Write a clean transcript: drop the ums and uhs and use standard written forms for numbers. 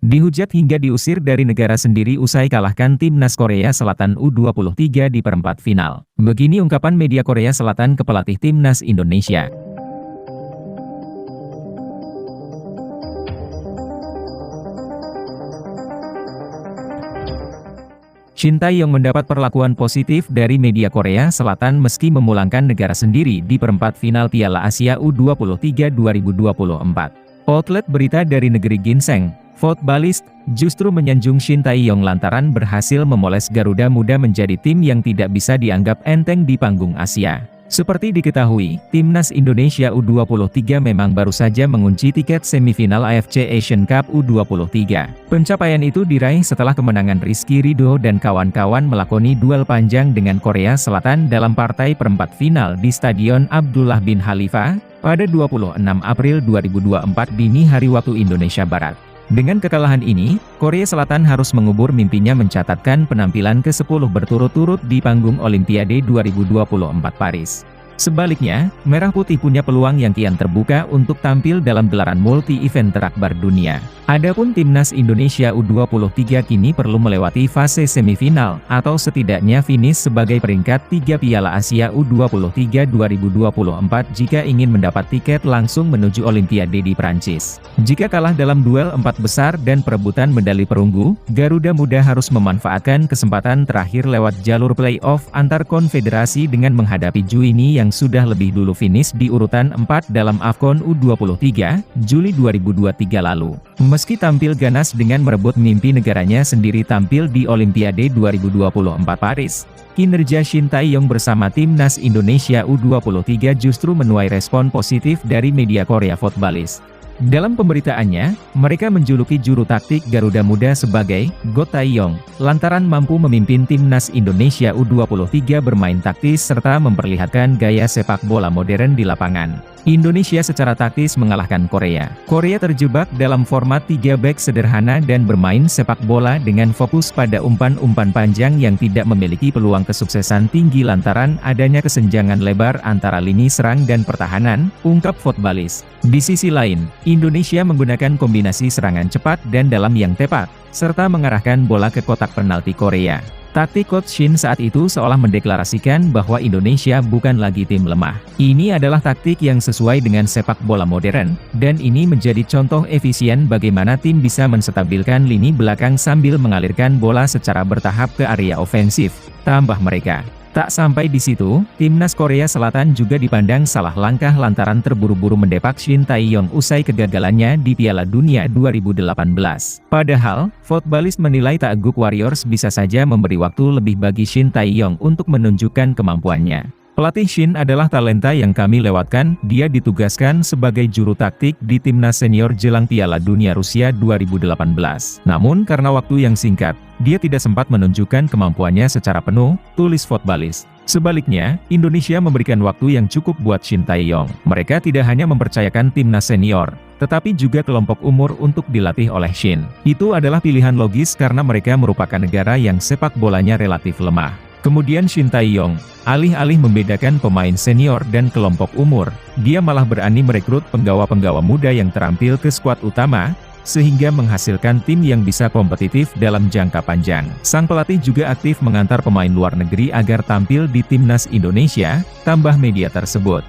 Dihujat hingga diusir dari negara sendiri usai kalahkan timnas Korea Selatan U23 di perempat final. Begini ungkapan media Korea Selatan ke pelatih timnas Indonesia. Shin Tae-yong mendapat perlakuan positif dari media Korea Selatan meski memulangkan negara sendiri di perempat final Piala Asia U23 2024. Outlet berita dari negeri Ginseng, Footballist, justru menyanjung Shin Tae-yong lantaran berhasil memoles Garuda Muda menjadi tim yang tidak bisa dianggap enteng di panggung Asia. Seperti diketahui, timnas Indonesia U23 memang baru saja mengunci tiket semifinal AFC Asian Cup U23. Pencapaian itu diraih setelah kemenangan Rizky Ridho dan kawan-kawan melakoni duel panjang dengan Korea Selatan dalam partai perempat final di Stadion Abdullah bin Khalifa pada 26 April 2024 dini hari waktu Indonesia Barat. Dengan kekalahan ini, Korea Selatan harus mengubur mimpinya mencatatkan penampilan ke-10 berturut-turut di panggung Olimpiade 2024 Paris. Sebaliknya, Merah Putih punya peluang yang kian terbuka untuk tampil dalam gelaran multi-event terakbar dunia. Adapun timnas Indonesia U23 kini perlu melewati fase semifinal, atau setidaknya finish sebagai peringkat 3 Piala Asia U23 2024 jika ingin mendapat tiket langsung menuju Olimpiade di Prancis. Jika kalah dalam duel 4 besar dan perebutan medali perunggu, Garuda Muda harus memanfaatkan kesempatan terakhir lewat jalur play-off antar konfederasi dengan menghadapi Juini yang sudah lebih dulu finish di urutan 4 dalam AFCON U23, Juli 2023 lalu. Meski tampil ganas dengan merebut mimpi negaranya sendiri tampil di Olimpiade 2024 Paris, kinerja Shin Tae-yong bersama timnas Indonesia U23 justru menuai respon positif dari media Korea Footballist. Dalam pemberitaannya, mereka menjuluki juru taktik Garuda Muda sebagai Go Tae-yong, lantaran mampu memimpin timnas Indonesia U23 bermain taktis serta memperlihatkan gaya sepak bola modern di lapangan. Indonesia secara taktis mengalahkan Korea. Korea terjebak dalam format 3 back sederhana dan bermain sepak bola dengan fokus pada umpan-umpan panjang yang tidak memiliki peluang kesuksesan tinggi lantaran adanya kesenjangan lebar antara lini serang dan pertahanan, ungkap Footballist. Di sisi lain, Indonesia menggunakan kombinasi serangan cepat dan dalam yang tepat, serta mengarahkan bola ke kotak penalti Korea. Taktik Coach Shin saat itu seolah mendeklarasikan bahwa Indonesia bukan lagi tim lemah. Ini adalah taktik yang sesuai dengan sepak bola modern, dan ini menjadi contoh efisien bagaimana tim bisa menstabilkan lini belakang sambil mengalirkan bola secara bertahap ke area ofensif, tambah mereka. Tak sampai di situ, timnas Korea Selatan juga dipandang salah langkah lantaran terburu-buru mendepak Shin Tae-yong usai kegagalannya di Piala Dunia 2018. Padahal, Footballist menilai Taeguk Warriors bisa saja memberi waktu lebih bagi Shin Tae-yong untuk menunjukkan kemampuannya. Pelatih Shin adalah talenta yang kami lewatkan, dia ditugaskan sebagai juru taktik di timnas senior jelang Piala Dunia Rusia 2018. Namun karena waktu yang singkat, dia tidak sempat menunjukkan kemampuannya secara penuh, tulis Footballist. Sebaliknya, Indonesia memberikan waktu yang cukup buat Shin Tae-yong. Mereka tidak hanya mempercayakan timnas senior, tetapi juga kelompok umur untuk dilatih oleh Shin. Itu adalah pilihan logis karena mereka merupakan negara yang sepak bolanya relatif lemah. Kemudian Shin Tae-yong, alih-alih membedakan pemain senior dan kelompok umur, dia malah berani merekrut penggawa-penggawa muda yang terampil ke skuad utama, sehingga menghasilkan tim yang bisa kompetitif dalam jangka panjang. Sang pelatih juga aktif mengantar pemain luar negeri agar tampil di timnas Indonesia, tambah media tersebut.